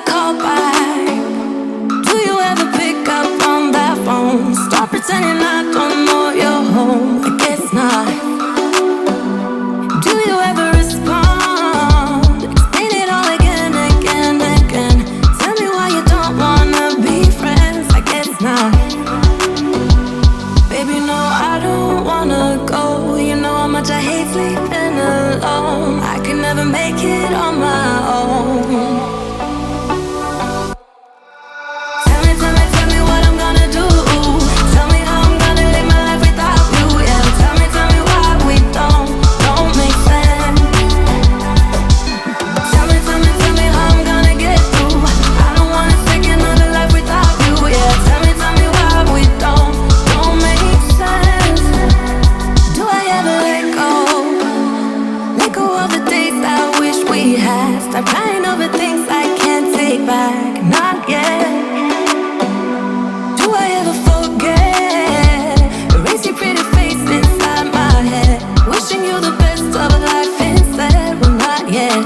ever call back? Do you ever pick up on that phone? Stop pretending I don't know you're home. I guess not. Do you ever respond? Explain it all again, again, again. Tell me why you don't wanna be friends. I guess not. Baby, no, I don't wanna go. You know how much I hate sleeping alone. I can never make it on my own. Stop crying over things I can't take back, not yet. Do I ever forget? Erase your pretty face inside my head. Wishing you the best of life instead, well not yet.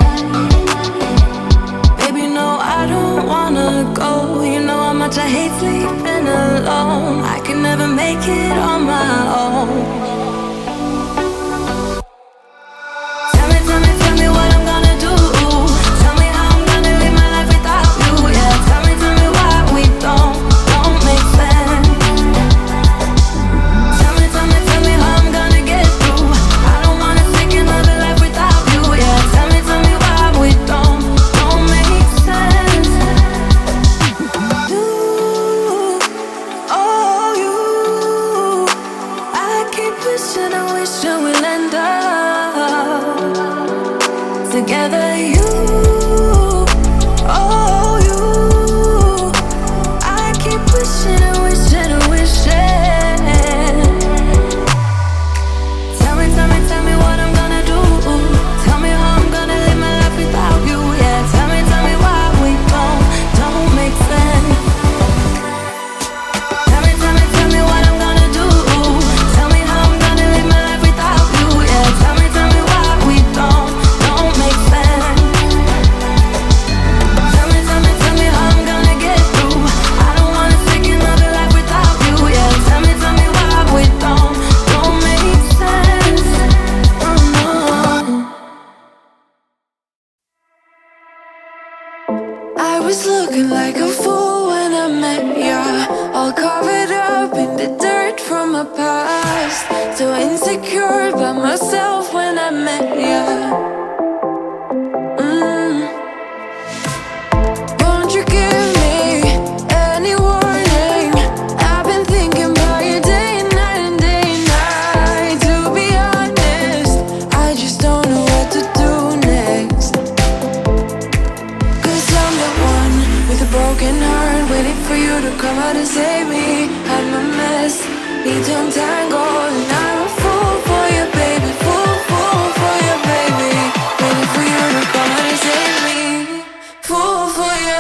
Baby, no, I don't wanna go. You know how much I hate sleeping alone. I can never make it on my own. Tell me what I'm gonna do. Together, you, oh you, I keep wishing and wishing and wishing. Tell me what I'm gonna do. Tell me how I'm gonna live my life without you. Yeah, tell me why we don't make sense. Tell me what I'm gonna do. Tell me how I'm gonna live my life without you. Yeah, tell me why we don't make sense. Tell me how I'm gonna get through. I don't wanna take another life without you. Yeah, tell me why we don't make sense. Oh no. I was looking like a fool when I met ya, all covered up in the dirt from my past. So insecure by myself when I met ya. Won't you give me any warning? I've been thinking about you day and night and day and night. To be honest, I just don't know what to do next. 'Cause I'm the one with a broken heart, waiting for you to come out and save me. I'm a mess, need to untangle, and I'm a fool for you, baby. Fool for you, baby. Waiting for you to come out and save me. Fool for you.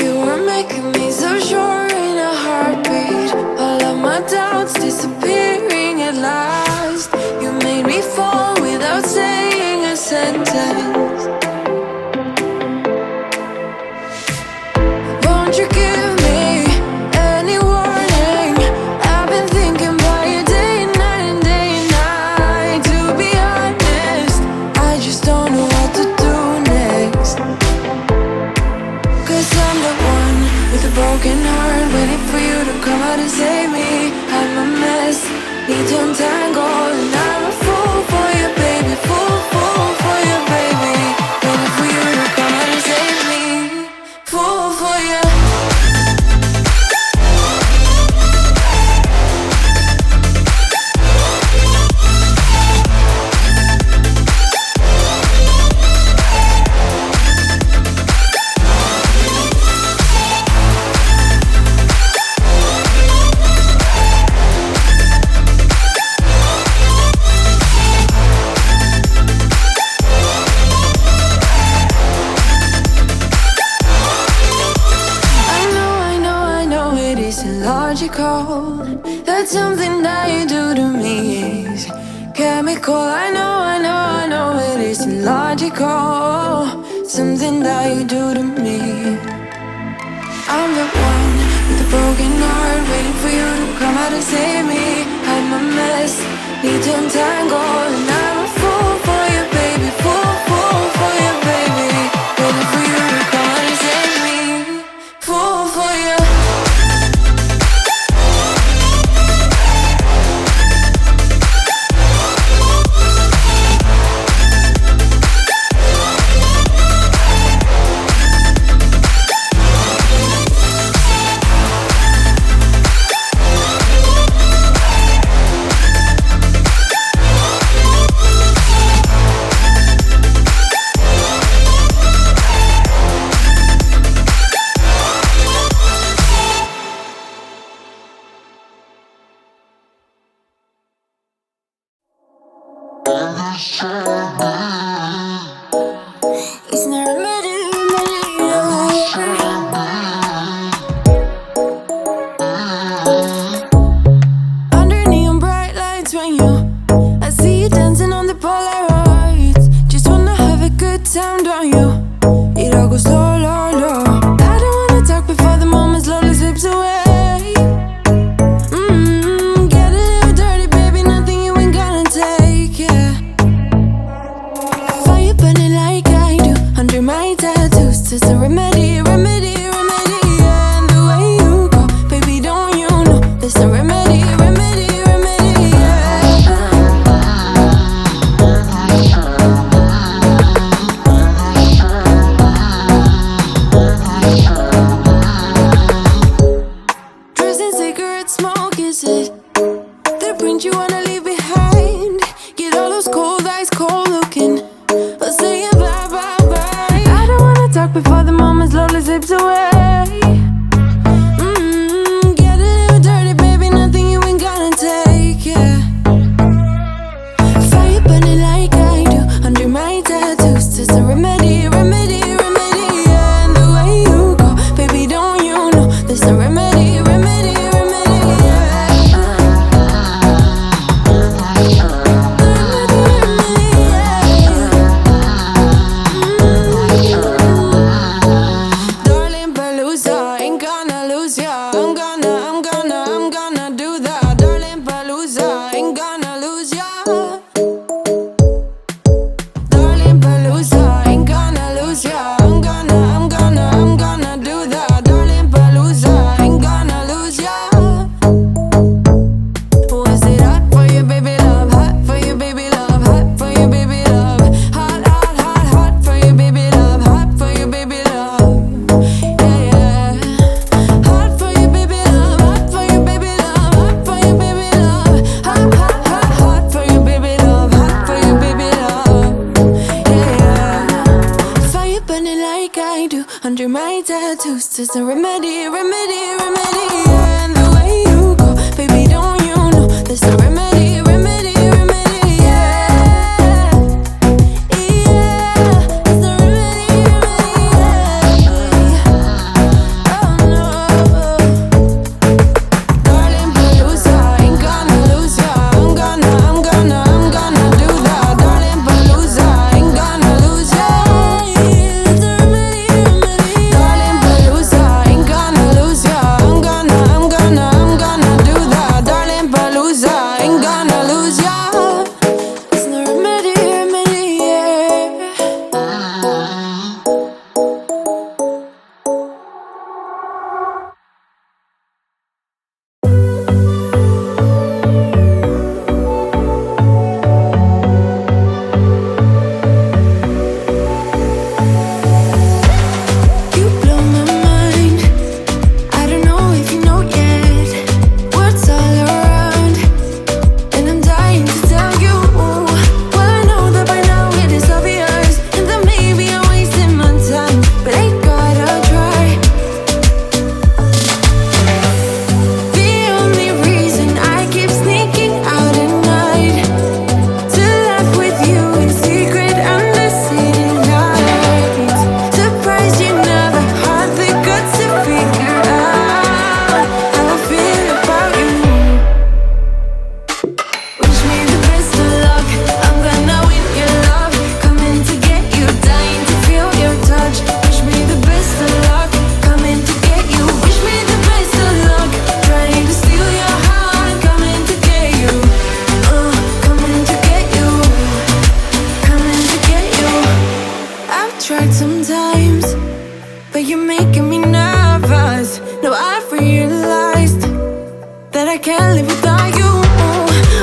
You were making me so sure in a heartbeat. All of my doubts disappearing at last. You made me fall without saying a sentence. Won't you give me any warning? I've been thinking about you day and night and day and night. To be honest, I just don't know what to do next. 'Cause I'm the one with a broken heart, waiting for you to come out and save me. I'm a mess, need to untangle, and I'm a fool for you, baby. Fool for you, baby. Waiting for you to come out and save me. Fool for you. illogical. That something that you do to me is chemical. I know it is illogical. Something that you do to me. I'm the one with a broken heart, waiting for you to come out and save me. Hide my mess, need to untangle, and I'm a fool for you, baby. Fool for you, baby. Waiting for you to come out and save me. Fool for you. It's not a matter. Under neon bright lights when I see you dancing on the Polaroids. Just wanna have a good time, don't you? It all goes slow, low, low. I don't wanna talk before the moment slowly slips away. Get a little dirty, baby, nothing you ain't gonna take, yeah. Fire burning like I do under my tattoos. It's a remedy, remedy, remedy, yeah. And the way you go, baby, don't you know? There's a remedy, remedy, remedy, yeah. Dressed in cigarette smoke, is it the print you wanna leave behind? Get all those cold eyes cold looking, but saying bye, bye, bye. I don't wanna talk before the moment slowly slips away. Get a little dirty, baby, nothing you ain't gonna take, yeah. Fire burning like I do under my tattoos. It's a remedy, remedy, remedy, yeah. And the way you go, baby, don't you know? There's a remedy, remedy, remedy, yeah. Darling Palooza, ain't gonna lose ya. I'm gonna do that. Darling Palooza, ain't gonna lose ya. Darling Palooza, ain't gonna lose ya. I'm gonna do that. Darling Palooza, ain't gonna lose ya. Was it hot for you, baby love? Hot for you, baby love. Hot for you, baby love. Hot, hot, hot, hot for you, baby love. Hot for you, baby love. Yeah, yeah. Hot for you, baby love. Hot for you, baby love. Hot for you, baby love. Hot, hot, hot, hot for you, baby love. Hot for you, baby love. Yeah, yeah. Fire burning like I do under my tattoos. It's a remedy, remedy, remedy, yeah. And the way you go, baby, don't you know? There's a remedy, remedy, remedy, yeah. Yeah, there's a remedy, remedy, yeah. Oh no. Darling Palooza, ain't gonna lose ya. I'm gonna do that. Darling Palooza, ain't gonna lose ya. It's a remedy, remedy, darling Palooza, ain't gonna lose ya. I'm gonna I can't live without you.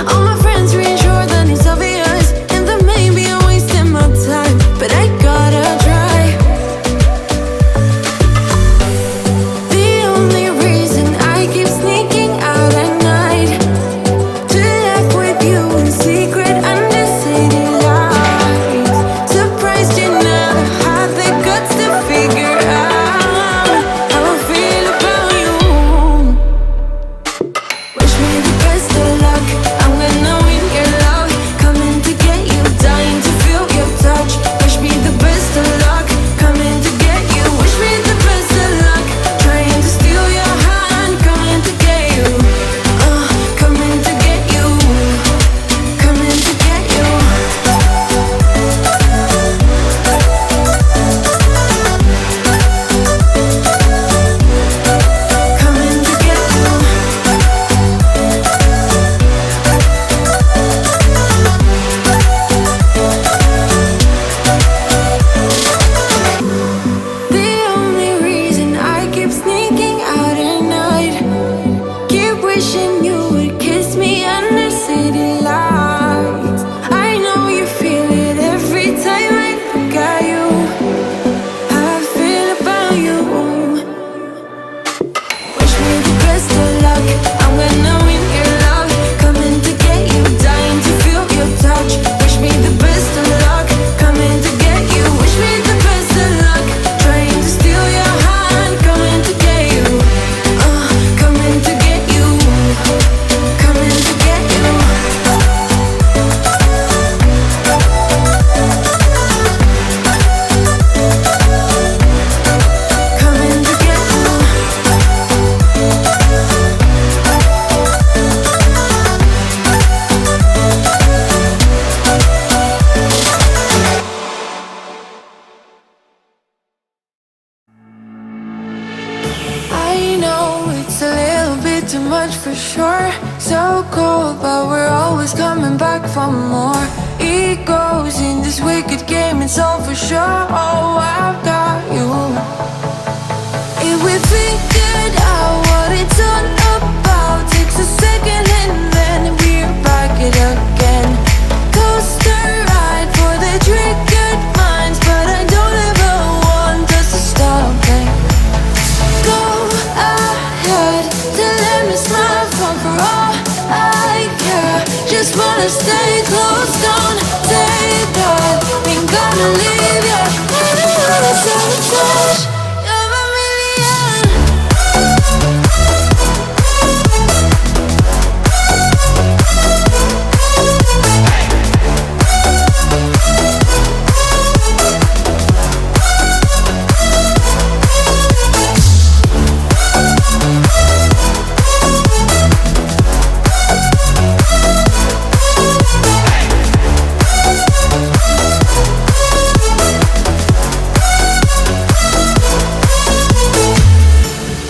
All my friends reassure that it's obvious, and that maybe I'm wasting my time, but I gotta try. The only reason I keep sneaking out at night to laugh with you in secret under city lights. Surprised you never had the guts to figure out how I feel about you. Wish me the best of luck, I'm gonna win your love. Coming to get you, dying to feel your touch. Wish me the best of luck, coming to get you. Wish me the best of luck, trying to steal your hand. Coming to get you, coming to get you, coming to get you. Coming to get you. The only reason I keep sneaking out at night, keep wishing you would kiss me under city lights. I know you feel it every time I look at you, how I feel about you. Wish me the best of luck, I'm gonna win your love. Coming to get you, dying to feel your touch. Wish me the best of luck, coming to get you. Wish me the best of luck, trying to steal your hand. Coming to get you, coming to get you, coming to get you. Coming to get you. I know it's a little bit too much for sure. So cold, but we're always coming back for more. Egos in this wicked game, it's all for sure. Oh, I've got you. If we figured out what it's all about, takes a second and then we're back it again. Coaster ride for the triggered minds, but I don't ever want us to stop it. Go ahead, to let me smile for all I care. Just wanna stay close, don't say that ain't gonna leave ya. And I wanna sabotage your million.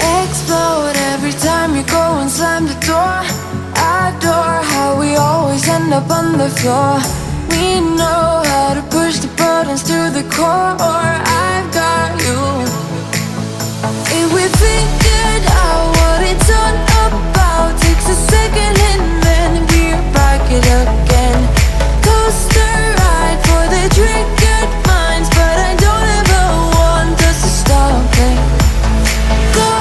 Explode every time you go and slam the door. Adore how we always end up on the floor. We know how to push the buttons to the core. I've got you. If we figured out what it's all about, takes a second and then we're back it again. Coaster ride for the triggered minds, but I don't ever want us to stop it. Go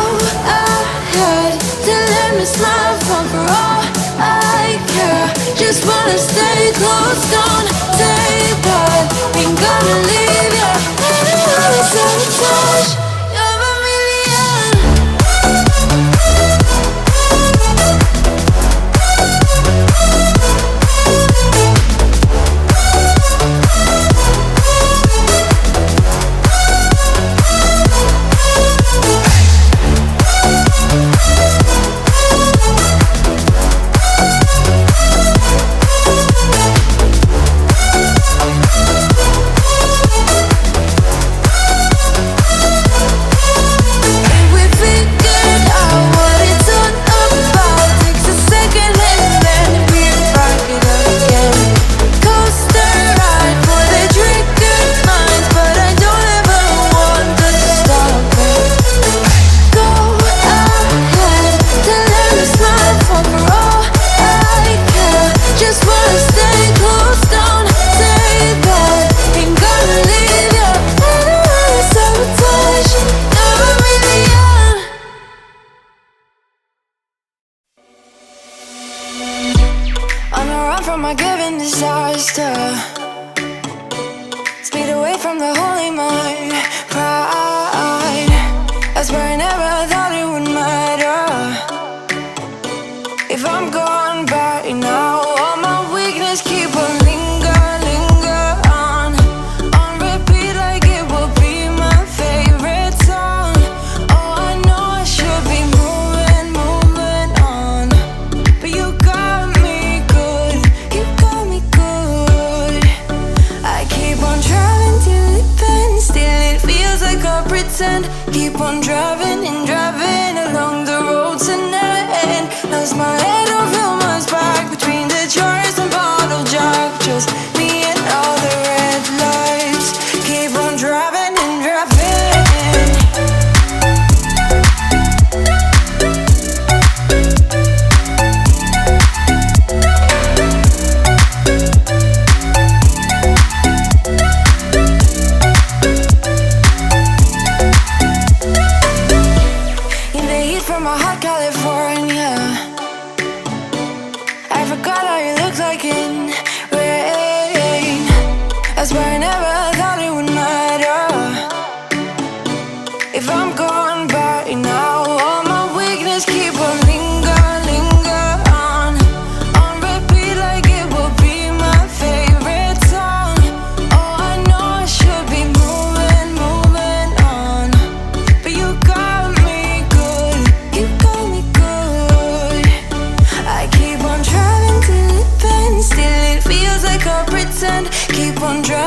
ahead, to let me smile for all I care. Just wanna stay close, don't say that ain't gonna leave ya. And I wanna sabotage your million. from my given disaster. Speed away from the holy mind. Pride, I swear I never thought it would matter. If I'm gone by now, all my weakness keep on linger on repeat like it will be my favorite song. Oh, I know I should be moving on, but you got me good, you got me good. I keep on driving till it bends, still it feels like I pretend. Keep on driving and driving along the road tonight. Lost my head over my back between the jars and bottle jack. Just me and all the red lights. Keep on driving and driving. In the heat from a hot California, I forgot how you look like in rain. I swear I never thought it would matter. If I'm gone by now, all my weakness keep on linger on repeat like it will be my favorite song. Oh, I know I should be moving on, but you got me good, you got me good. I keep on driving till it bends, still it feels like I pretend. Keep on driving